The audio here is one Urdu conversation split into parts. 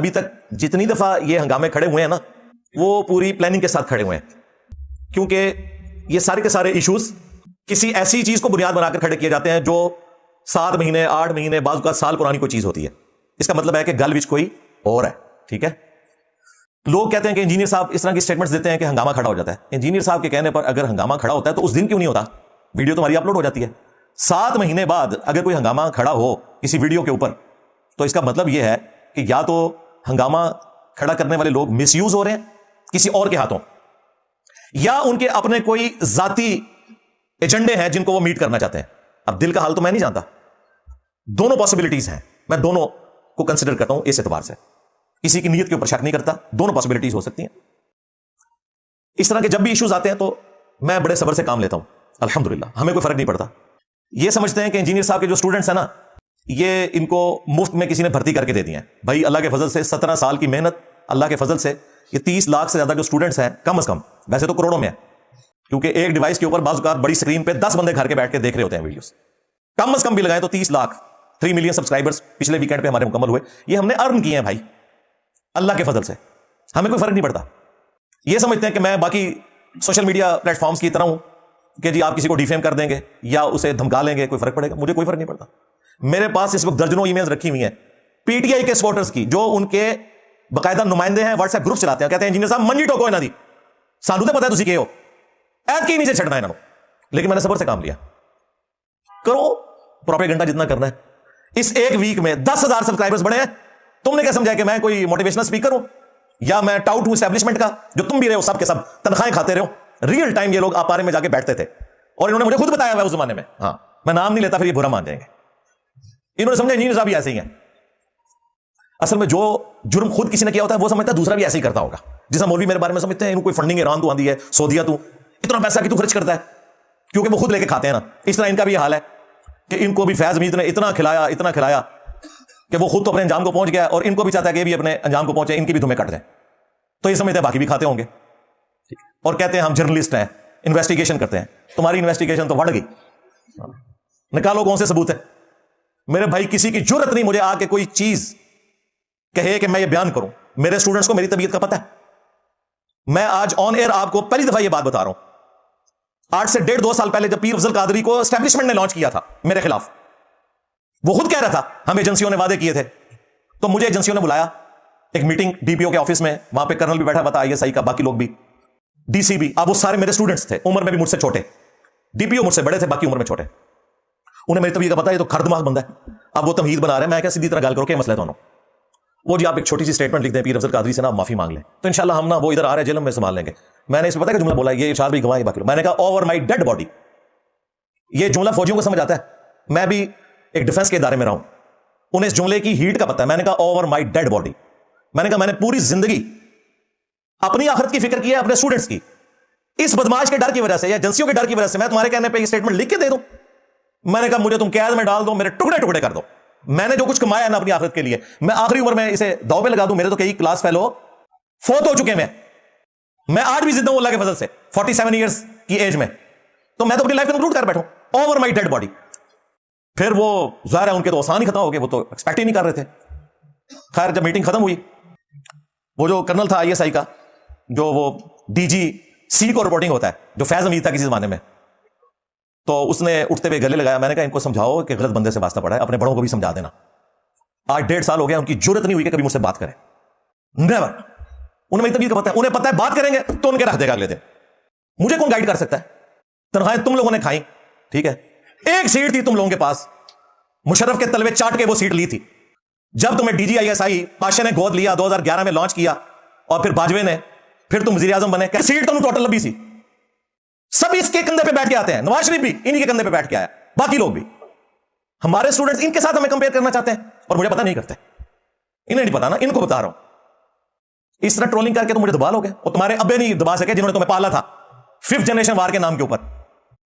ابھی تک جتنی دفعہ یہ ہنگامے کھڑے ہوئے ہیں نا وہ پوری پلاننگ کے ساتھ کھڑے ہوئے ہیں, کیونکہ یہ سارے کے سارے ایشوز کسی ایسی چیز کو بنیاد بنا کر کھڑے کیے جاتے ہیں جو 7 مہینے 8 مہینے بعض اوقات سال پرانی کوئی چیز ہوتی ہے. اس کا مطلب ہے کہ گل وچ کوئی اور ہے. ٹھیک ہے, لوگ کہتے ہیں کہ انجینئر صاحب اس طرح کی سٹیٹمنٹس دیتے ہیں کہ ہنگامہ کھڑا ہو جاتا ہے. انجینئر صاحب کے کہنے پر اگر ہنگامہ کھڑا ہوتا ہے تو اس دن کیوں نہیں ہوتا؟ ویڈیو تمہاری اپلوڈ ہو جاتی ہے. 7 مہینے بعد اگر کوئی ہنگامہ کھڑا ہو کسی ویڈیو کے اوپر تو اس کا مطلب یہ ہے کہ یا تو ہنگامہ کھڑا کرنے والے لوگ مس یوز ہو رہے ہیں کسی اور کے ہاتھوں, یا ان کے اپنے کوئی ذاتی ایجنڈے ہیں جن کو وہ میٹ کرنا چاہتے ہیں. اب دل کا حال تو میں نہیں جانتا, دونوں پاسبلٹیز ہیں, میں دونوں کو کنسیڈر کرتا ہوں اس اعتبار سے, کسی کی نیت کے اوپر شک نہیں کرتا, دونوں پاسبلٹیز ہو سکتی ہیں. اس طرح کے جب بھی ایشوز آتے ہیں تو میں بڑے صبر سے کام لیتا ہوں. الحمدللہ ہمیں کوئی فرق نہیں پڑتا. یہ سمجھتے ہیں کہ انجینئر صاحب کے جو اسٹوڈنٹس ہیں نا یہ ان کو مفت میں کسی نے بھرتی کر کے دے دی ہیں. بھائی اللہ کے فضل سے 17 سال کی محنت, اللہ کے فضل سے یہ 30 لاکھ سے زیادہ جو اسٹوڈنٹس ہیں, کم از کم ویسے تو کروڑوں میں ہے, کیونکہ ایک ڈیوائس کے اوپر بعض اوقات بڑی اسکرین پہ 10 بندے گھر کے بیٹھ کے دیکھ رہے ہوتے ہیں ویڈیوز, کم از کم بھی لگائیں تو 30 لاکھ 3 ملین سبسکرائبرز پچھلے ویکینڈ پہ ہمارے مکمل ہوئے. یہ ہم نے ارن کیے ہیں بھائی اللہ کے فضل سے, ہمیں کوئی فرق نہیں پڑتا. یہ سمجھتے ہیں کہ میں باقی سوشل میڈیا پلیٹ فارمز کی طرح ہوں کہ جی آپ کسی کو ڈیفیم کر دیں گے یا اسے دھمکا لیں گے, کوئی فرق پڑے گا؟ مجھے کوئی فرق نہیں پڑتا. میرے پاس اس وقت درجنوں ای میلز رکھی ہوئی ہیں پی ٹی آئی کے سپورٹرز کی, جو ان کے باقاعدہ نمائندے ہیں, واٹس ایپ گروپ چلاتے ہیں, کہتے ہیں انجینئر صاحب منجی ٹوکو انہاں دی, سانو تے پتہ ہے تسی کی ہو, ایت کی نیچے چھڑنا ہے انہاں. لیکن میں نے صبر سے کام لیا. کرو پروپیگنڈا جتنا کرنا ہے. اس ایک ویک میں 10,000 سبسکرائبرز بڑھے ہیں. تم نے کیا سمجھا کہ میں کوئی موٹیویشنل اسپیکر ہوں یا میں ٹاؤٹ ہوں اسٹیبلشمنٹ کا, جو تم بھی رہے ہو سب کے سب تنخواہیں کھاتے رہے ہو. ریئل ٹائم یہ لوگ آپارے میں جا کے بیٹھتے تھے اور انہوں نے مجھے خود بتایا ہوا اس زمانے میں. ہاں میں نام نہیں لیتا پھر یہ برا مان جائیں گے. انہوں نے سمجھا انجینئر صاحب بھی ایسے ہی ہیں. اصل میں جو جرم خود کسی نے کیا ہوتا ہے وہ سمجھتا ہے دوسرا بھی ایسے ہی کرتا ہوگا. جیسا مولوی میرے بارے میں سمجھتے ہیں ان کوئی فنڈنگ ایران تو آندی ہے, سعودیہ تو اتنا پیسہ کی تو خرچ کرتا ہے, کیونکہ وہ خود لے کے کھاتے ہیں نا. اس طرح ان کا بھی یہ حال ہے کہ ان کو بھی فیض امید نے اتنا کھلایا کہ وہ خود تو اپنے انجام کو پہنچ گیا, اور ان کو بھی چاہتا ہے کہ یہ بھی اپنے انجام کو پہنچے, ان کی بھی دھمیں کٹ جائیں. تو یہ سمجھتے ہیں باقی بھی کھاتے ہوں گے اور کہتے ہیں ہم جرنلسٹ ہیں, انویسٹیگیشن کرتے ہیں. تمہاری انویسٹیگیشن تو بڑھ گئی, نکالو کون سے ثبوت ہے. میرے بھائی کسی کی جرت نہیں مجھے آ کے کوئی چیز کہے کہ میں یہ بیان کروں. میرے اسٹوڈنٹس کو میری طبیعت کا پتہ ہے. میں آج آن ایئر آپ کو پہلی دفعہ یہ بات بتا رہا ہوں. 8 سے 1.5-2 سال پہلے جب پیر افضل قادری کو اسٹیبلشمنٹ نے لانچ کیا تھا میرے خلاف, وہ خود کہہ رہا تھا ہم ایجنسیوں نے وعدے کیے تھے, تو مجھے ایجنسیوں نے بلایا ایک میٹنگ ڈی پی او کے آفس میں. وہاں پہ کرنل بھی بیٹھا ہوا تھا آئی ایس آئی کا, باقی لوگ بھی, ڈی سی بھی. اب وہ سارے میرے اسٹوڈنٹس تھے, عمر میں بھی مجھ سے چھوٹے. ڈی پی او مجھ سے بڑے تھے, باقی عمر میں چھوٹے. انہیں میری طبیعت کا پتا ہے, یہ تو کھر دماغ بندہ ہے. اب وہ تمہید بنا رہے ہیں. میں کیا سیدھی طرح گل کرو کہ مسئلہ دونوں وہ جی آپ ایک چھوٹی سی اسٹیٹمنٹ لکھ دیں پیر افضل قادری سے نا معافی مانگ لیں تو انشاءاللہ ہم نا وہ ادھر آ رہے جیل میں سنبھال لیں گے. میں نے اس پہ پتا کہ جملہ بولا, یہ ارشاد بھی گواہ ہے باقی. میں نے کہا اوور مائی ڈیڈ باڈی. یہ جملہ فوجیوں کو سمجھ آتا ہے, میں بھی ایک ڈیفنس کے ادارے میں رہا ہوں, انہیں اس جملے کی ہیٹ کا پتہ ہے. میں نے کہا اوور مائی ڈیڈ باڈی. میں نے کہا میں نے پوری زندگی اپنی آخرت کی فکر کی ہے, اپنے اسٹوڈنٹس کی. اس بدماش کے ڈر کی وجہ سے یا ایجنسیوں کے ڈر کی وجہ سے میں تمہارے کہنے پہ یہ اسٹیٹمنٹ لکھ کے دے دوں. میں نے کہا مجھے تم قید میں ڈال دو, میرے ٹکڑے ٹکڑے کر دو. میں نے جو کچھ کمایا ہے نا اپنی آخرت کے لیے, میں آخری عمر میں اسے داؤ پہ لگا دوں. میرے تو کئی کلاس فیلو فوت ہو چکے ہیں. میں آج بھی زندہ ہوں اللہ کے فضل سے 47 ایئرس کی ایج میں. تو میں تو اپنی لائف میں کنکلوڈ کر بیٹھوں اوور مائی ڈیڈ باڈی. پھر وہ ظاہر ہے ان کے تو آسان ہی ختم ہو گئے, وہ تو ایکسپیکٹ ہی نہیں کر رہے تھے. خیر جب میٹنگ ختم ہوئی, وہ جو کرنل تھا آئی ایس آئی کا, جو وہ ڈی جی سی کو رپورٹنگ ہوتا ہے, جو فیض امید تھا کسی زمانے میں, تو اس نے اٹھتے ہوئے گلے لگایا. میں نے کہا ان کو سمجھاؤ کہ غلط بندے سے واسطہ پڑا ہے, اپنے بڑوں کو بھی سمجھا دینا. آج 1.5 سال ہو گیا, ان کی جرت نہیں ہوئی کہ کبھی مجھ سے بات کریں. نیور. انہیں میری طبیعت کا پتہ ہے, انہیں پتہ ہے بات کریں گے تو ان کے رکھ دے گا اگلے دن. مجھے کون گائیڈ کر سکتا ہے؟ تنخواہیں تم لوگوں نے کھائیں, ٹھیک ہے, ایک سیٹ تھی تم لوگوں کے پاس, مشرف کے تلوے چاٹ کے وہ سیٹ لی تھی. جب تمہیں D G I S I Pasha نے گود لیا 2011 میں لانچ کیا, اور پھر باجوے نے, پھر تم وزیر اعظم بنے, سیٹ تم ٹوٹل لبی سی. سب اس کے کندھے پہ بیٹھ کے آتے ہیں. نواز شریف بھی انہی کے کندھے پہ بیٹھ کے آیا, باقی لوگ بھی. ہمارے اسٹوڈنٹس ان کے ساتھ ہمیں کمپیئر کرنا چاہتے ہیں اور مجھے پتا نہیں کرتے. انہیں نہیں پتا نا, ان کو بتا رہا ہوں. اس طرح ٹرولنگ کر کے تو مجھے دبا لو گے, اور تمہارے ابے نہیں دبا سکے جنہوں نے تمہیں پالا تھا 5th جنریشن وار کے نام کے اوپر.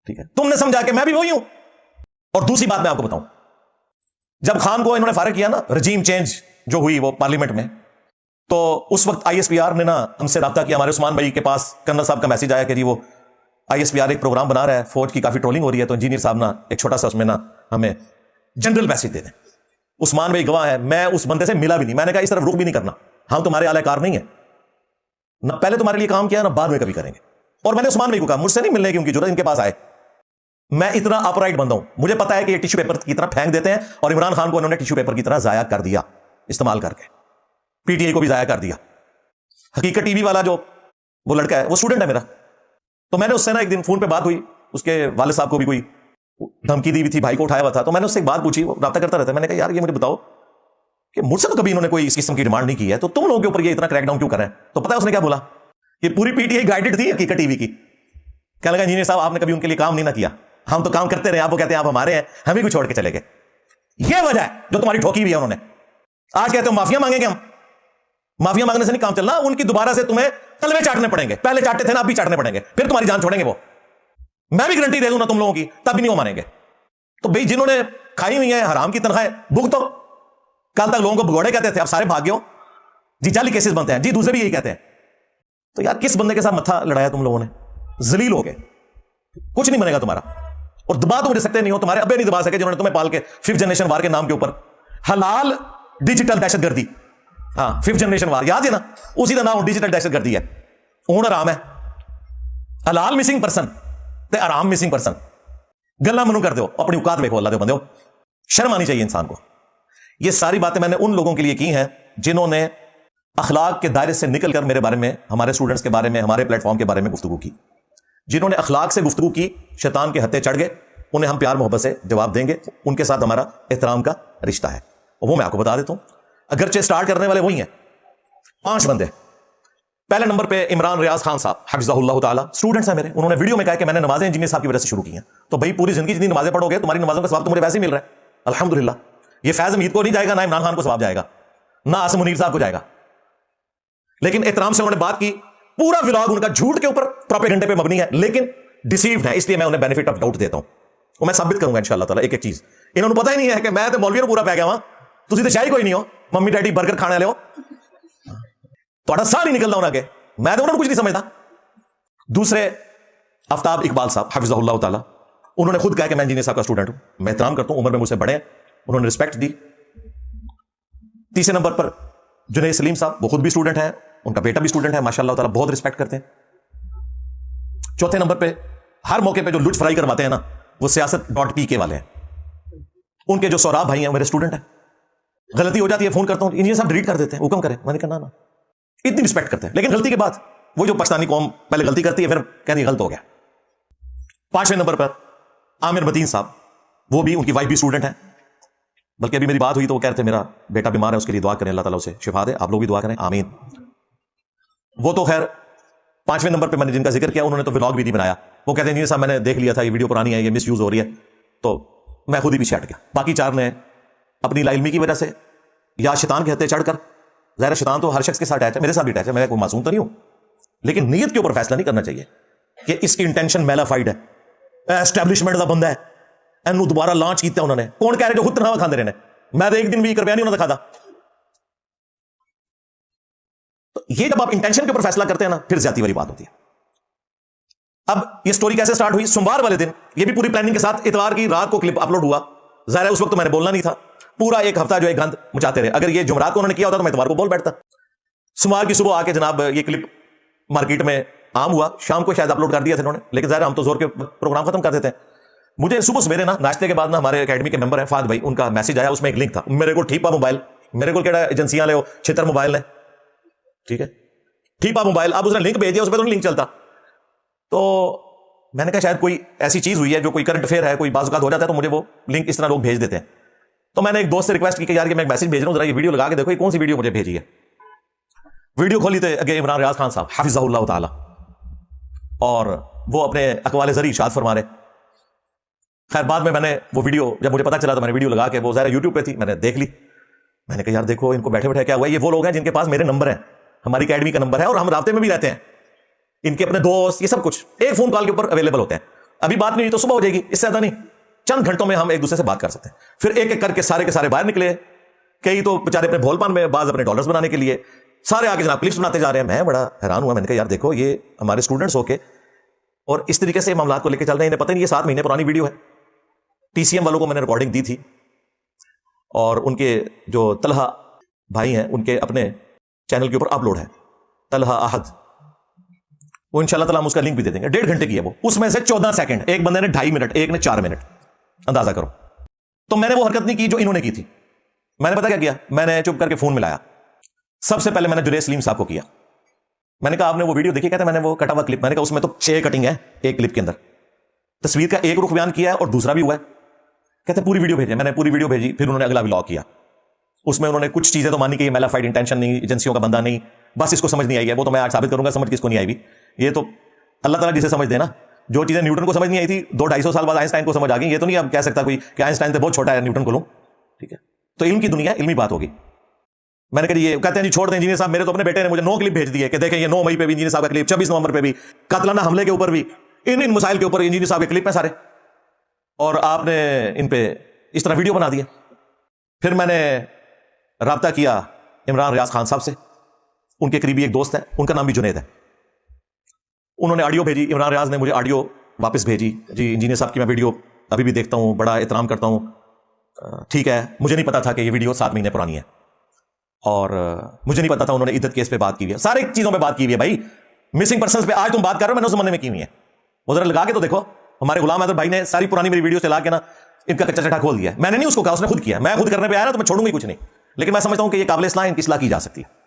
ٹھیک ہے, تم نے سمجھا کہ میں بھی وہی ہوں. اور دوسری بات میں آپ کو بتاؤں, جب خان کو انہوں نے فارغ کیا نا, رجیم چینج جو ہوئی وہ پارلیمنٹ میں, تو اس وقت آئی ایس پی آر نے نا ہم سے رابطہ کیا. ہمارے عثمان بھائی کے پاس کرنل صاحب کا میسج آیا کہ جی وہ آئی ایس پی آر ایک پروگرام بنا رہا ہے, فوج کی کافی ٹرولنگ ہو رہی ہے, تو انجینئر صاحب نا ایک چھوٹا سا اس میں نا ہمیں جنرل میسج دے دیں. عثمان بھائی گواہ ہے, میں اس بندے سے ملا بھی نہیں. میں نے کہا اس طرف رخ بھی نہیں کرنا, ہم تمہارے اعلی کار نہیں ہیں, نہ پہلے تمہارے لیے کام کیا نہ بعد میں کبھی کریں گے. اور میں نے عثمان بھائی کو کہا مجھ سے نہیں ملنے کی ان کی ضرورت, ان کے پاس آئے. میں اتنا اپرائٹ بندہ ہوں, مجھے پتا ہے کہ یہ ٹیشو پیپر کی طرح پھینک دیتے ہیں, اور عمران خان کو انہوں نے ٹیشو پیپر کی طرح ضائع کر دیا استعمال کر کے, پی ٹی آئی کو بھی ضائع کر دیا. حقیقت ٹی وی والا جو وہ لڑکا ہے وہ اسٹوڈنٹ ہے میرا, تو میں نے اس سے نا ایک دن فون پہ بات ہوئی, اس کے والد صاحب کو بھی کوئی دھمکی دی ہوئی تھی, بھائی کو اٹھایا ہوا تھا, تو میں نے اس سے ایک بات پوچھی, وہ رابطہ کرتا رہتا ہے. میں نے کہا یار یہ مجھے بتاؤ کہ مجھ سے تو کبھی انہوں نے کوئی اس قسم کی ڈیمانڈ نہیں کی ہے, تو تم لوگوں کے اوپر یہ اتنا کریک ڈاؤن کیوں کر رہے ہیں؟ تو پتا ہے اس نے کیا بولا, یہ پوری پی ٹی آئی گائیڈڈ تھی حقیقت ٹی وی کی. کہنے لگا انجینئر صاحب آپ نے کبھی ان کے لیے کام نہیں نہ کیا, ہم تو کام کرتے رہے, آپ وہ کہتے ہیں آپ ہمارے ہیں, ہمیں کو چھوڑ کے چلے گئے. یہ وجہ ہے جو تمہاری ٹھوکی بھی ہے انہوں نے. آج کہتے ہو معافیا مانگیں گے ہم, معافیا مانگنے سے نہیں کام چلنا, ان کی دوبارہ سے تمہیں تلوے چاٹنے پڑیں گے. پہلے چاٹتے تھے نا, اب بھی چاٹنے پڑیں گے, پھر تمہاری جان چھوڑیں گے وہ. میں بھی گارنٹی دے دوں نا تم لوگوں کی, تب بھی نہیں وہ مانیں گے. تو بھائی جنہوں نے کھائی ہوئی ہیں حرام کی تنخواہیں بھگتو. کل تک لوگوں کو بھگوڑے کہتے تھے, اب سارے بھاگ گئے ہو جی, جعلی کیسز بنتے ہیں جی, دوسرے بھی یہی کہتے ہیں. تو یار کس بندے کے ساتھ متھا لڑایا تم لوگوں نے, ذلیل ہو گئے, کچھ نہیں بنے گا تمہارا. اور دبا تو مجھے سکتے نہیں ہو, تمہارے ابے نہیں دبا سکے جنہوں نے تمہیں پال کے 5th جنریشن وار کے نام کے اوپر حلال ڈیجیٹل دہشت گردی, ہاں 5th جنریشن وار یاد ہے نا, اسی کا نام ڈیجیٹل دہشت گردی ہے. اون آرام ہے, حلال مسنگ پرسن تے آرام مسنگ پرسن, گلا منو کر دو, اپنی اوقات دیکھو اللہ دے بندے ہو, شرم آنی چاہیے انسان کو. یہ ساری باتیں میں نے ان لوگوں کے لیے کی ہیں جنہوں نے اخلاق کے دائرے سے نکل کر میرے بارے میں, ہمارے اسٹوڈنٹس کے بارے میں, ہمارے پلیٹ فارم کے بارے میں گفتگو کی. جنہوں نے اخلاق سے گفتگو کی, شیطان کے ہتھے چڑھ گئے, انہیں ہم پیار محبت سے جواب دیں گے. ان کے ساتھ ہمارا احترام کا رشتہ ہے, اور وہ میں آپ کو بتا دیتا ہوں. اگرچہ سٹارٹ کرنے والے وہی ہیں 5 بندے. پہلے نمبر پہ عمران ریاض خان صاحب حفظہ اللہ تعالیٰ, اسٹوڈنٹس ہیں میرے. انہوں نے ویڈیو میں کہا کہ میں نے نمازیں انجینئر صاحب کی وجہ سے شروع کی ہیں. تو بھائی پوری زندگی جتنی نمازیں پڑھو گے تمہاری نمازوں کا ثواب تو مجھے ویسے ہی مل رہا ہے الحمدللہ. یہ فیض امید کو نہیں جائے گا, نہ عمران خان کو ثواب جائے گا, نہ آسم منیر صاحب کو جائے گا. لیکن احترام سے انہوں نے بات کی. پورا ولاگ ان کا جھوٹ کے اوپر پروپیگنڈے پہ مبنی ہے, لیکن ڈیسیوڈ ہے, اس لیے میں انہیں بینیفٹ آف ڈاؤٹ دیتا ہوں. اور میں ثابت کروں گا انشاءاللہ تعالیٰ ایک ایک چیز. انہوں نے پتہ ہی نہیں ہے کہ میں تو مولوی پورا پہ گیا ہوں, تسی تو شاہی کوئی نہیں ہو, ممی ڈیڈی برگر کھانے والے ہو, تھوڑا سا نہیں نکلتا ہونا کہ میں تو انہوں نے کچھ نہیں سمجھتا. دوسرے آفتاب اقبال صاحب حفظہ اللہ تعالیٰ, انہوں نے خود کہا کہ میں انجینئر صاحب کا اسٹوڈنٹ ہوں, میں احترام کرتا ہوں, عمر میں مجھ سے بڑے ہیں, انہوں نے رسپیکٹ دی. تیسرے نمبر پر جنید سلیم صاحب, وہ خود بھی اسٹوڈنٹ ہیں, ان کا بیٹا بھی اسٹوڈنٹ ہے, ماشاء اللہ تعالیٰ بہت رسپیکٹ کرتے ہیں. چوتھے نمبر پہ ہر موقع پہ جو لٹ فرائی کرواتے ہیں نا, وہ سیاست.pk والے ہیں. ان کے جو سوراب بھائی ہیں میرے اسٹوڈنٹ ہیں. غلطی ہو جاتی ہے فون کرتا ہوں, انجینئر صاحب ڈیلیٹ کر دیتے ہیں, حکم کریں. میں نے کہا نا, اتنی رسپیکٹ کرتے ہیں. لیکن غلطی کے بعد وہ جو پاکستانی قوم پہلے غلطی کرتی ہے پھر کہتی ہے غلط ہو گیا. 5ویں نمبر پر عامر متین صاحب, وہ بھی, ان کی وائف بھی اسٹوڈنٹ ہیں. بلکہ ابھی میری بات ہوئی تو وہ کہہ رہے تھے میرا بیٹا بیمار ہے, اس کے لیے دعا کریں, اللہ تعالیٰ اسے شفا دے, آپ لوگ بھی دعا کریں, آمین. وہ تو خیر 5ویں نمبر پہ میں نے جن کا ذکر کیا, انہوں نے تو ولاگ بھی نہیں بنایا. وہ کہتے ہیں انجینئر صاحب میں نے دیکھ لیا تھا, یہ ویڈیو پرانی ہے, یہ مس یوز ہو رہی ہے, تو میں خود ہی پیچھے ہٹ گیا. باقی 4 نے اپنی لا علمی کی وجہ سے یا شیطان کے ہتھے چڑھ کر, ظاہر شیطان تو ہر شخص کے ساتھ اٹیچ ہے, میرے ساتھ بھی اٹیچ ہے, میں کوئی معصوم تو نہیں ہوں, لیکن نیت کے اوپر فیصلہ نہیں کرنا چاہیے کہ اس کی انٹینشن میلا فائڈ ہے, اسٹیبلشمنٹ کا بندہ ہے, اینو دوبارہ لانچ کیتا انہوں نے. کون کہہ رہے جو خود تنہا کھاندے رہے, میں تو ایک دن بھی کر نہیں انہوں نے کھا. تو یہ جب آپ انٹینشن کے اوپر فیصلہ کرتے ہیں نا, پھر زیادتی والی بات ہوتی ہے. اب یہ سٹوری کیسے سٹارٹ ہوئی؟ سوموار والے دن, یہ بھی پوری پلاننگ کے ساتھ, اتوار کی رات کو کلپ اپلوڈ ہوا. ظاہر ہے اس وقت تو میں نے بولنا نہیں تھا, پورا ایک ہفتہ جو ہے گند مچاتے رہے. اگر یہ جمعرات کو انہوں نے کیا ہوتا تو میں اتوار کو بول بیٹھتا. سوموار کی صبح آ کے جناب یہ کلپ مارکیٹ میں عام ہوا, شام کو شاید اپلوڈ کر دیا تھا انہوں نے, لیکن ظاہر ہم تو زور کے پروگرام ختم کر دیتے ہیں. مجھے صبح سویرے نا ناشتے کے بعد نا ہمارے اکیڈمی کے ممبر ہیں فہد بھائی, ان کا میسج آیا, اس میں ایک لنک تھا. میرے کو ٹھیپا موبائل, میرے کو کہڑا ایجنسیاں لے ہو, چھتر موبائل ہے, ٹھیک ہے, ٹھیپا موبائل. اب اس نے لنک بھیج دیا, اس پہ تو نہیں لنک چلتا. تو میں نے کہا شاید کوئی ایسی چیز ہوئی ہے جو کوئی کرنٹ افیئر ہے, کوئی بعض اوقات ہو جاتا ہے, تو مجھے وہ لنک اس طرح لوگ بھیج دیتے ہیں. تو میں نے ایک دوست سے ریکویسٹ کی کہ یار یہ میں ایک میسج بھیج رہا ہوں, ذرا یہ ویڈیو لگا کے دیکھو یہ کون سی ویڈیو مجھے بھیجی ہے. ویڈیو کھولی تھے اگے عمران ریاض خان صاحب حفظہ اللہ تعالی, اور وہ اپنے اقوال زری ارشاد فرما رہے. خیر بعد میں نے وہ ویڈیو جب مجھے پتا چلا تو میں نے ویڈیو لگا کے, وہ ظاہر یوٹیوب پہ تھی, میں نے دیکھ لی. میں نے کہا یار دیکھو ان کو بیٹھے بیٹھے کیا ہوا. یہ وہ لوگ ہیں جن کے پاس میرے نمبر ہیں, ہماری اکیڈمی کا نمبر ہے, اور ہم رابطے میں بھی رہتے ہیں. ان کے اپنے دوست, یہ سب کچھ ایک فون کال کے اوپر اویلیبل ہوتے ہیں. ابھی بات نہیں ہوئی تو صبح ہو جائے گی, اس سے زیادہ نہیں, چند گھنٹوں میں ہم ایک دوسرے سے بات کر سکتے ہیں. پھر ایک ایک کر کے سارے باہر نکلے, کئی تو بیچارے اپنے بھول پان میں, بعض اپنے ڈالرز بنانے کے لیے, سارے آگے جناب کلپس بناتے جا رہے ہیں. میں بڑا حیران ہوا, میں نے کہا یار دیکھو یہ ہمارے اسٹوڈنٹس ہو کے اور اس طریقے سے معاملات کو لے کے چل رہے ہیں, انہیں پتہ نہیں یہ 7 مہینے پرانی ویڈیو ہے. ٹی سی ایم والوں کو میں نے ریکارڈنگ دی تھی, اور ان کے جو طلحہ بھائی ہیں ان کے اپنے چینل کے اوپر اپلوڈ ہے، طلحہ احد، وہ انشاءاللہ تعالیٰ ہم اس کا لنک بھی دے دیں گے. 1.5 گھنٹے کی ہے وہ، اس میں سے 14 سیکنڈ، ایک بندے نے 2.5 منٹ، ایک نے 4 منٹ، اندازہ کرو. تو میں نے وہ حرکت نہیں کی جو انہوں نے کی تھی. میں نے پتا کیا کیا، میں نے چپ کر کے فون ملایا. سب سے پہلے میں نے جنید سلیم صاحب کو کیا. میں نے کہا آپ نے وہ ویڈیو دیکھی؟ کہتے ہیں میں نے وہ کٹا ہوا کلپ. میں نے کہا اس میں تو 6 کٹنگ ہے ایک کلپ کے اندر، تصویر کا ایک رخ بیان کیا ہے اور دوسرا بھی ہوا ہے. کہتے ہیں پوری ویڈیو بھیجیں. میں نے پوری ویڈیو بھیجی. پھر انہوں نے اگلا ولاگ کیا. اس میں انہوں نے کچھ چیزیں تو مانی کہ یہ میلافائڈ انٹینشن نہیں، ایجنسیوں کا بندہ نہیں، بس اس کو سمجھ نہیں آئی ہے. وہ تو میں آج ثابت کروں گا سمجھ کس کو نہیں آئی بھی. یہ تو اللہ تعالیٰ جسے سمجھ دے نا. جو چیزیں نیوٹن کو سمجھ نہیں آئی تھی 200-250 سال بعد آئنسٹائن کو سمجھ آ گئی. یہ تو نہیں اب کہہ سکتا کوئی کہ آئنسٹائن تو بہت چھوٹا ہے نیوٹن کو لوں. ٹھیک ہے، تو علم کی دنیا علمی بات ہوگی. میں نے کہا یہ کہتے ہیں جی چھوڑ دیں انجینئر صاحب. میرے تو اپنے بیٹے نے مجھے 9 کلپ بھیج دیے کہ دیکھیں یہ 9 مئی پہ بھی انجینئر صاحب کا کلپ، 26 نومبر پہ بھی، قاتلانہ حملے کے اوپر بھی، ان مسائل کے اوپر انجینئر صاحب کے کلپ ہیں سارے، اور آپ نے ان پہ اس طرح ویڈیو بنا دیا. پھر میں نے رابطہ کیا عمران ریاض خان صاحب سے. ان کے قریبی ایک دوست ہے، ان کا نام بھی جنید ہے. انہوں نے آڈیو بھیجی. عمران ریاض نے مجھے آڈیو واپس بھیجی. جی انجینئر صاحب کی میں ویڈیو ابھی بھی دیکھتا ہوں، بڑا احترام کرتا ہوں. ٹھیک ہے، مجھے نہیں پتا تھا کہ یہ ویڈیو 7 مہینے پرانی ہے، اور مجھے نہیں پتا تھا انہوں نے عدت کیس پہ بات کی ہوئی ہے، سارے چیزوں پہ بات کی ہوئی ہے. بھائی مسنگ پرسنس پہ آج تم بات کر رہے ہو، میں نے اس زمانے میں کی ہوئی ہے. وہ ذرا لگا کے تو دیکھو. ہمارے غلام حیدر بھائی نے ساری پرانی میری ویڈیو چلا کے نا ان کا کچا چٹا کھول دیا. میں نے نہیں اس کو کہا، اس نے خود کیا. میں خود کرنے پہ آیا نا تو میں چھوڑوں گی کچھ نہیں، لیکن میں سمجھتا ہوں کہ یہ قابل اصلاح، ان کی اصلاح کی جا سکتی ہے.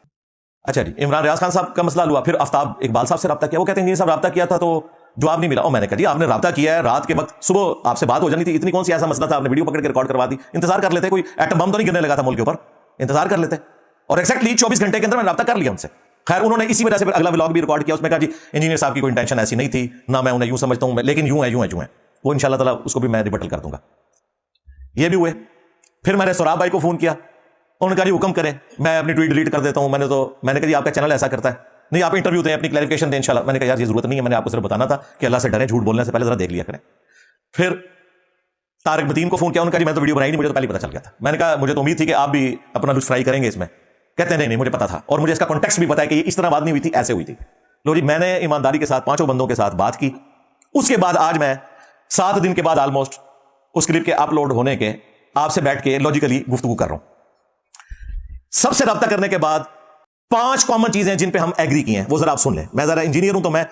اچھا جی، عمران ریاض خان صاحب کا مسئلہ ہوا. پھر آفتاب اقبال صاحب سے رابطہ کیا. وہ کہتے ہیں انجینئر صاحب رابطہ کیا تھا تو جواب نہیں ملا. میں نے کہا جی آپ نے رابطہ کیا ہے، رات کے وقت صبح آپ سے بات ہو جانی تھی، اتنی کون سی ایسا مسئلہ تھا؟ آپ نے ویڈیو پکڑ کے ریکارڈ کروا دی. انتظار کر لیتے، کوئی ایٹم بم تو نہیں گرنے لگا تھا ملک کے اوپر، انتظار کر لیتے. اور ایگزیکٹلی 24 گھنٹے کے اندر میں رابطہ کر لیا ان سے. خیر انہوں نے اسی وجہ سے اگلا ولاگ بھی ریکارڈ کیا. اس میں کہا جی انجینئر صاحب کی کوئی انٹینشن ایسی نہیں تھی، نہ میں انہیں یوں سمجھتا ہوں، لیکن یوں ہے. وہ انشاءاللہ تعالیٰ اس کو بھی میں ریبٹل کر دوں گا. یہ بھی ہوئے. پھر میں نے سوراب بھائی کو فون کیا. انہوں نے کہا جی حکم کریں، میں اپنی ٹویٹ ڈیلیٹ کر دیتا ہوں. میں نے کہا جی آپ کا چینل ایسا کرتا ہے، نہیں آپ انٹرویو دیں، اپنی کلیریفیکیشن دیں انشاءاللہ. میں نے کہا یار یہ ضرورت نہیں ہے، میں نے آپ کو صرف بتانا تھا کہ اللہ سے ڈریں، جھوٹ بولنے سے پہلے ذرا دیکھ لیا کریں. پھر طارق متین کو فون کیا. انہوں نے کہا جی میں تو ویڈیو بنائی نہیں، مجھے تو پہلے پتا چل گیا تھا. میں نے کہا مجھے تو امید تھی کہ آپ بھی اپنا لطف فرائی کریں گے اس میں. کہتے ہیں نہیں مجھے پتا تھا، اور مجھے اس کا کانٹیکسٹ بھی پتا ہے کہ یہ اس طرح بات نہیں ہوئی تھی، ایسے ہوئی تھی. لو جی میں نے ایمانداری کے ساتھ 5 بندوں کے ساتھ بات کی. اس کے بعد آج میں 7 دن کے بعد آلموسٹ اس کلپ کے اپلوڈ ہونے کے آپ سے بیٹھ کے لاجیکلی گفتگو کر رہا ہوں. سب سے رابطہ کرنے کے بعد 5 کامن چیزیں جن پہ ہم ایگری کی ہیں وہ ذرا آپ سن لیں. میں ذرا انجینئر ہوں تو میں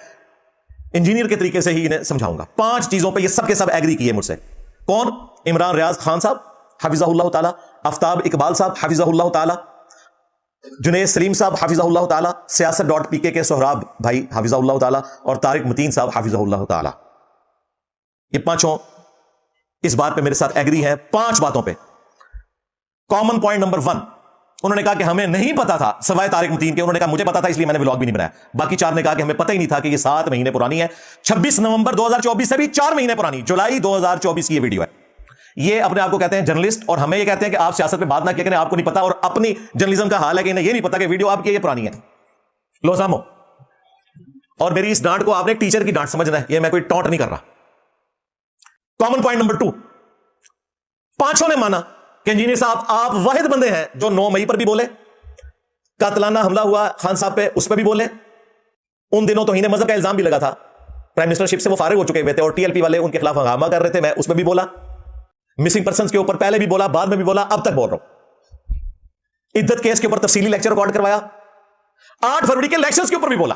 انجینئر کے طریقے سے ہی انہیں سمجھاؤں گا. 5 چیزوں پہ یہ سب کے سب ایگری کیے مجھ سے. کون؟ عمران ریاض خان صاحب حفظہ اللہ تعالی، آفتاب اقبال صاحب حفظہ اللہ تعالی، جنید سلیم صاحب حفظہ اللہ تعالی، سیاست.pk کے سہراب بھائی حفظہ اللہ تعالی، اور طارق متین صاحب حفظہ اللہ تعالی. یہ 5 اس بات پہ میرے ساتھ ایگری ہیں. 5 باتوں پہ. کامن پوائنٹ نمبر 1، انہوں نے کہا کہ ہمیں نہیں پتا تھا سوائے طارق متین کے. انہوں نے کہا مجھے پتا تھا اس لیے میں نے ولاگ بھی نہیں بنایا. باقی 4 نے کہا کہ ہمیں پتہ ہی نہیں تھا کہ یہ 7 مہینے پرانی ہے. 26 نومبر 2024 سے بھی 4 مہینے پرانی، جولائی 2024 کی یہ ویڈیو ہے. یہ اپنے آپ کو کہتے ہیں جرنلسٹ، اور ہمیں یہ کہتے ہیں کہ آپ سیاست پہ بات نہ کیا کریں، آپ کو نہیں پتا. اور اپنی جرنلزم کا حال ہے کہ انہیں یہ نہیں پتا کہ ویڈیو آپ کی یہ پرانی ہے. لو سامو. اور میری اس ڈانٹ کو آپ نے ٹیچر کی ڈانٹ سمجھنا ہے، یہ میں کوئی ٹانٹ نہیں کر رہا. کامن پوائنٹ نمبر 2، 5 نے مانا کہ انجینئر صاحب آپ واحد بندے ہیں جو 9 مئی پر بھی بولے، قاتلانہ حملہ ہوا خان صاحب پہ اس پہ بھی بولے. ان دنوں توہین مذہب کا الزام بھی لگا تھا، پرائم منسٹر شپ سے وہ فارغ ہو چکے ہوئے تھے، اور TLP والے ان کے خلاف ہنگامہ کر رہے تھے، میں اس میں بھی بولا. مسنگ پرسنس کے اوپر پہلے بھی بولا، بعد میں بھی بولا، اب تک بول رہا ہوں. عدت کیس کے اوپر تفصیلی لیکچر ریکارڈ کروایا. 8 فروری کے الیکشنز کے اوپر بھی بولا.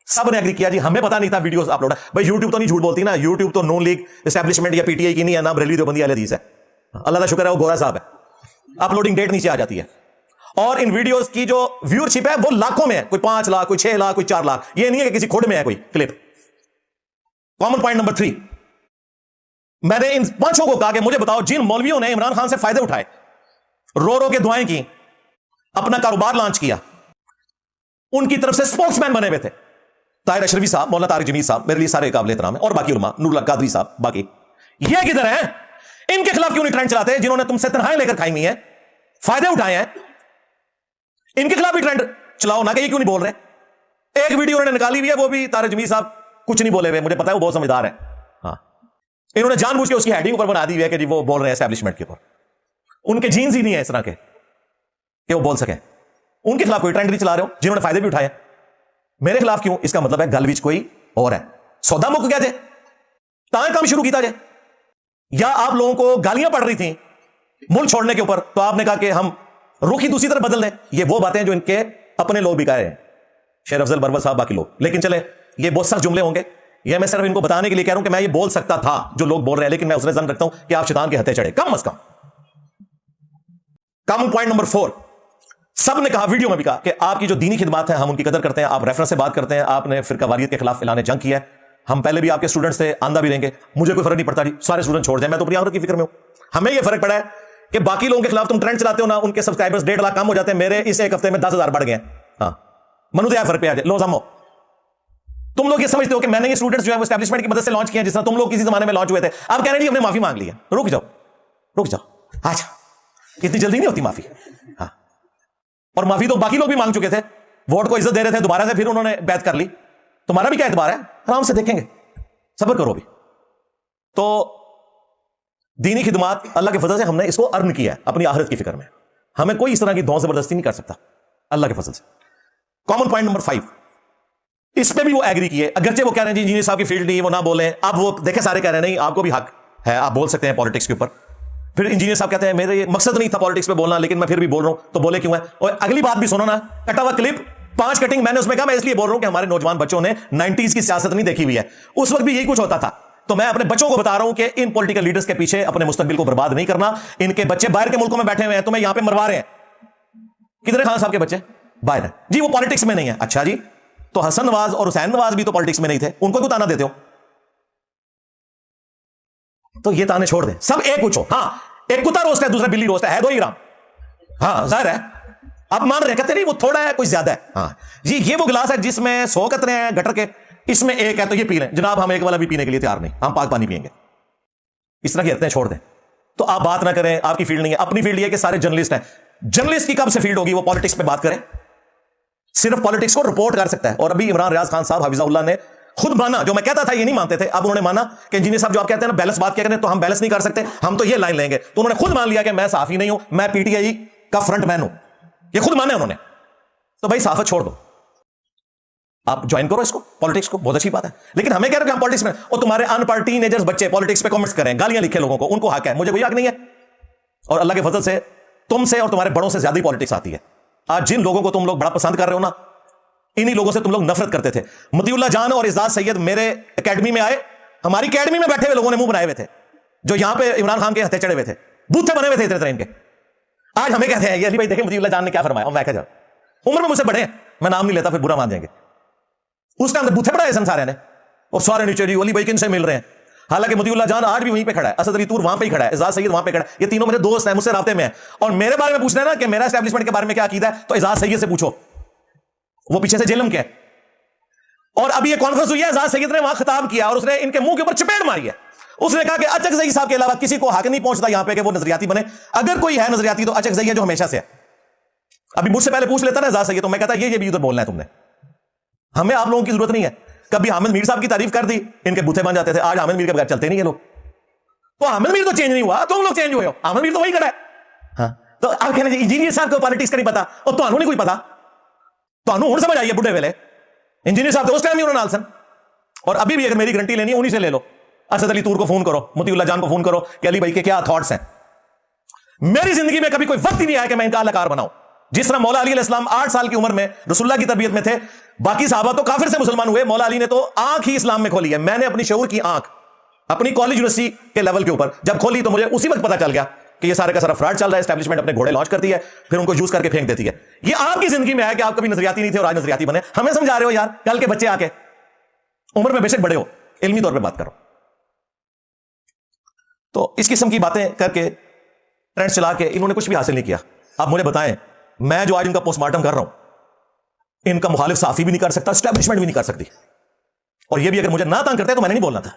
سب نے ایگری کیا جی ہمیں پتا نہیں تھا ویڈیوز اپلوڈ ہے. بھائی یوٹیوب تو نہیں جھوٹ بولتی نا، یوٹیوب تو نون لیگ اسٹیبلشمنٹ یا PTI کی نہیں ہے، نام ریلوی دیوبندی اہل حدیث ہے. اللہ کا شکر ہے وہ گورا صاحب ہے. اپلوڈنگ ڈیٹ نیچے آ جاتی ہے، اور ان ویڈیوز کی جو ویور شپ ہے وہ لاکھوں میں ہے. کوئی 5 لاکھ، کوئی 6 لاکھ، کوئی 4 لاکھ. یہ نہیں ہے کہ کسی کھوڑ میں ہے کوئی کلپ. کامن پوائنٹ نمبر 3، میں نے ان 5 کو کہا کہ مجھے بتاؤ جن مولویوں نے عمران خان سے فائدے اٹھائے، رو رو کے دعائیں کی، اپنا کاروبار لانچ کیا، ان کی طرف سے سپوکس مین بنے ہوئے تھے. طاہر اشرفی صاحب، مولانا طارق جمیل صاحب میرے لیے سارے قابل احترام ہیں، اور باقی علماء، نور اللہ قادری صاحب، باقی یہ کدھر ہیں؟ ان کے خلاف کیوں نہیں ٹرینڈ چلاتے جنہوں نے تم سے تنہائیں لے کر کھائی ہوئی ہیں، فائدے اٹھائے ہیں؟ ان کے خلاف بھی ٹرینڈ چلاؤ نا، کہ یہ کیوں نہیں بول رہے؟ ایک ویڈیو انہوں نے نکالی ہوئی ہے، وہ بھی طارق جمیل صاحب کچھ نہیں بولے ہوئے. مجھے پتا ہے وہ بہت سمجھدار ہیں. ہاں انہوں نے جان بوجھ کے اس کی ہیڈنگ اوپر بنا دی ہوئی ہے کہ جی وہ بول رہے ہیں اسٹیبلشمنٹ کے اوپر. ان کے جینز ہی نہیں ہے اس طرح کے کہ وہ بول سکیں. ان کے خلاف کوئی ٹرینڈ نہیں چلا رہے ہو جنہوں نے فائدے بھی اٹھائے. میرے خلاف کیوں؟ اس کا مطلب ہے گل وچ کوئی اور ہے. سودا مک گیا جے تاں کام شروع کیتا جے، یا آپ لوگوں کو گالیاں پڑ رہی تھیں ملک چھوڑنے کے اوپر، تو آپ نے کہا کہ ہم رخ ہی دوسری طرف بدل دیں. یہ وہ باتیں جو ان کے اپنے لوگ بھی کہہ رہے ہیں، شیر افضل برول صاحب، باقی لوگ. لیکن چلے یہ بہت سخت جملے ہوں گے، یہ میں صرف ان کو بتانے کے لیے کہہ رہا ہوں کہ میں یہ بول سکتا تھا جو لوگ بول رہے ہیں، لیکن میں اس میں ظن رکھتا ہوں کہ آپ شیطان کے ہتھے چڑھے کم از کم. کامن پوائنٹ نمبر 4، سب نے کہا، ویڈیو میں بھی کہا، کہ آپ کی جو دینی خدمات ہیں ہم ان کی قدر کرتے ہیں، آپ ریفرنس سے بات کرتے ہیں، آپ نے فرقہ واریت کے خلاف اعلان جنگ کیا ہے، ہم پہلے بھی آپ کے اسٹوڈنٹس تھے، آندہ بھی رہیں گے، مجھے کوئی فرق نہیں پڑتا جی، سارے اسٹوڈنٹ چھوڑ دیں، میں تو اپنی آخرت کی فکر میں ہوں. ہمیں یہ فرق پڑا ہے کہ باقی لوگوں کے خلاف تم ٹرینڈ چلاتے ہو نا، ان کے سبسکرائبرز 1.5 لاکھ کم ہو جاتے ہیں، میرے اس ایک ہفتے میں 10,000 بڑھ گئے ہیں. ہاں منو دیا فرق پہ آ جائے. لو سمو، تم لوگ یہ سمجھتے ہو کہ میں نے یہ اسٹوڈنٹس جو ہے وہ اسٹیبلشمنٹ کی مدد سے لانچ کیے ہیں، جس طرح تم لوگ کسی زمانے میں لانچ ہوئے تھے. آپ کہہ رہے ہیں جی ہم نے معافی مانگ لی ہے. رک جاؤ اچھا، اتنی جلدی نہیں ہوتی معافی. ہاں، اور معافی تو باقی لوگ بھی مانگ چکے تھے، ووٹ کو عزت دے رہے تھے دوبارہ سے، پھر انہوں نے بیعت کر لی. تمہارا بھی کیا اعتبار ہے؟ آرام سے دیکھیں گے، صبر کرو بھی. تو دینی خدمات اللہ کے فضل سے ہم نے اس کو ارن کیا ہے اپنی آخرت کی فکر میں. ہمیں کوئی اس طرح کی دھون زبردستی نہیں کر سکتا اللہ کے فضل سے. کامن پوائنٹ نمبر 5، اس پہ بھی وہ ایگری کیے، اگرچہ وہ کہہ رہے ہیں جی انجینئر صاحب کی فیلڈ نہیں، وہ نہ بولیں. اب وہ دیکھیں سارے کہہ رہے ہیں نہیں آپ کو بھی حق ہے، آپ بول سکتے ہیں پالیٹکس کے اوپر. پھر انجینئر صاحب کہتے ہیں میرے یہ مقصد نہیں تھا پالیٹکس پہ بولنا، لیکن میں پھر بھی بول رہا ہوں. تو بولے کیوں ہے؟ اور اگلی بات بھی سنو نا، کٹا ہوا کلپ 5 کٹنگ میں نے اس میں کہا، میں اس لیے بول رہا ہوں کہ ہمارے نوجوان بچوں نے 90s کی سیاست نہیں دیکھی ہوئی ہے، اس وقت بھی یہی کچھ ہوتا تھا. تو میں اپنے بچوں کو بتا رہا ہوں کہ ان پولیٹیکل لیڈرز کے پیچھے اپنے مستقبل کو برباد نہیں کرنا. ان کے بچے باہر کے ملکوں میں بیٹھے ہوئے ہیں، تمہیں یہاں پہ مروا رہے ہیں. کدھر خان صاحب کے بچے باہر ہیں جی، وہ پالیٹکس میں نہیں ہے. اچھا جی، تو حسن نواز اور حسین نواز بھی تو پالیٹکس میں نہیں تھے، ان کو کیوں تانا دیتے ہو؟ تو یہ تانے چھوڑ دیں، سب ایک پوچھو. ہاں، ایک کتا روسٹ ہے، دوسرا بلی روسٹ ہے دو ہی گرام. ہاں ظاہر ہے، اب مان رہے کہتے نہیں وہ تھوڑا ہے کچھ زیادہ ہے. ہاں جی، یہ وہ گلاس ہے جس میں 100 قطرے ہیں گٹر کے، اس میں ایک ہے تو یہ پی لیں جناب، ہم ایک والا بھی پینے کے لیے تیار نہیں، ہم پاک پانی پئیں گے. اس طرح کی حرکتیں چھوڑ دیں. تو آپ بات نہ کریں، آپ کی فیلڈ نہیں ہے. اپنی فیلڈ یہ ہے کہ سارے جرنلسٹ ہیں. جرنلسٹ کی کب سے فیلڈ ہوگی وہ پالیٹکس پہ بات کریں؟ صرف پالیٹکس کو رپورٹ کر سکتا ہے. اور ابھی عمران ریاض خان صاحب حفظہ اللہ نے خود مانا، جو میں کہتا تھا یہ نہیں مانتے تھے، اب انہوں نے مانا کہ انجینئر صاحب جو آپ کہتے ہیں نا بیلنس بات کیا کریں، تو ہم بیلنس نہیں کر سکتے، ہم تو یہ لائن لیں گے. تو انہوں نے خود مان لیا کہ میں صحافی نہیں ہوں، میں پی ٹی آئی کا فرنٹ مین ہوں. یہ خود مانا انہوں نے. تو بھائی صحافت چھوڑ دو، آپ جوائن کرو اس کو، پالیٹکس کو، بہت اچھی بات ہے. لیکن ہمیں کہہ رہے کہ ہم پالیٹکس میں، اور تمہارے ان پڑھ ٹینیجرز بچے پالیٹکس پہ کامنٹس کریں، گالیاں لکھیں لوگوں کو، ان کو حق ہے، مجھے کوئی حق نہیں ہے. اور اللہ کے فضل سے تم سے اور تمہارے بڑوں سے زیادہ پالیٹکس آتی ہے. آج جن لوگوں کو تم لوگ بڑا پسند کر رہے ہو نا، انہی لوگوں سے تم لوگ نفرت کرتے تھے. مطیع اللہ جان اور اعزاز سید میرے اکیڈمی میں آئے، ہماری اکیڈمی میں بیٹھے ہوئے لوگوں نے منہ بنائے ہوئے تھے، جو یہاں پہ عمران خان کے ہتھے چڑھے ہوئے تھے، بوتھے بنے ہوئے تھے اتنے ان کے. آج ہمیں کہتے ہیں یہ علی بھائی دیکھیں مطیع اللہ جان نے کیا فرمایا. اور میں کہا جا عمر میں مجھ سے بڑے ہیں، میں نام نہیں لیتا پھر برا مان جائیں گے. اس ٹائم بوتھے بڑھائے سن سارے نے، اور سارے نیچے جی علی بھائی کن سے مل رہے ہیں. حالانکہ مطیع اللہ جان آج بھی وہیں پہ کھڑا ہے، اسد علی طور وہاں پہ ہی کھڑا ہے، اعزاز سید وہاں پہ کھڑا ہے. یہ تینوں میرے دوست ہیں، مجھ سے رابطے میں ہیں. اور میرے بارے میں پوچھ رہے ہیں نا کہ میرا اسٹیبلشمنٹ کے بارے میں کیا عقیدہ ہے، تو اعزاز سید سے پوچھو، وہ پیچھے سے جیلم کے. اور ابھی یہ کانفرنس ہوئی ہے، اعزاز سید نے وہاں خطاب کیا اور اس نے ان کے منہ کے اوپر چپیڑ ماری ہے. اس نے کہا کہ اچکزئی صاحب کے علاوہ کسی کو حق نہیں پہنچتا یہاں پہ کہ وہ نظریاتی بنے. اگر کوئی ہے نظریاتی تو اچکزئی ہے جو ہمیشہ سے ہے. ابھی مجھ سے پہلے پوچھ لیتا نا اعزاز سید، تو میں کہتا یہ بھی ادھر بولنا ہے تم نے، ہمیں آپ لوگوں کی ضرورت نہیں ہے. کبھی حامد میر صاحب کی تعریف کر دی، ان کے بوتھے بن جاتے تھے. آج حامد میر کے بغیر چلتے نہیں یہ لوگ. تو حامد میر تو چینج نہیں ہوا، تم لوگ چینج ہوئے ہو. حامد میر تو وہی کھڑا ہے. ہاں تو آپ کہنے انجینئر صاحب کو پالیٹکس کا نہیں پتا، اور تو نہیں کوئی پتا، تو ہوں سمجھ آئیے بڈھے ویلے انجینئر صاحب تو اس ٹائم ہی انہوں نال سن. اور ابھی بھی اگر میری گارنٹی لینی ہے انہی سے لے لو. اسد علی طور کو فون کرو، مطیع اللہ جان کو فون کرو کہ علی بھائی کے کیا تھاٹس ہیں. میری زندگی میں کبھی کوئی وقت ہی نہیں آیا کہ میں ان کا اہلکار بناؤں. جس طرح مولا علی علیہ السلام 8 سال کی عمر میں رسول اللہ کی تربیت میں تھے، باقی صحابہ تو کافر سے مسلمان ہوئے، مولا علی نے تو آنکھ ہی اسلام میں کھولی ہے. میں نے اپنی شعور کی آنکھ اپنی کالج یونیورسٹی کے لیول کے اوپر جب کھولی تو مجھے اسی وقت پتا چل گیا کہ یہ سارے کا سارا فراڈ چل رہا ہے. اسٹیبلشمنٹ اپنے گھوڑے لانچ کرتی ہے، پھر ان کو یوز کر کے پھینک دیتی ہے. یہ آپ کی زندگی میں ہے کہ آپ کبھی نظریاتی نہیں تھے اور آج نظریاتی بنے. ہمیں سمجھا رہے ہو یار، کل کے بچے آ کے عمر میں بے شک بڑے ہو، علمی طور پہ بات کرو. تو اس قسم کی باتیں کر کے ٹرینڈ چلا کے انہوں نے کچھ بھی حاصل نہیں کیا. اب مجھے بتائیں، میں جو آج ان کا پوسٹ مارٹم کر رہا ہوں، ان کا مخالف صحافی بھی نہیں کر سکتا، اسٹیبلشمنٹ بھی نہیں کر سکتی. اور یہ بھی اگر مجھے نہ تنگ کرتے تو میں نے نہیں بولنا تھا.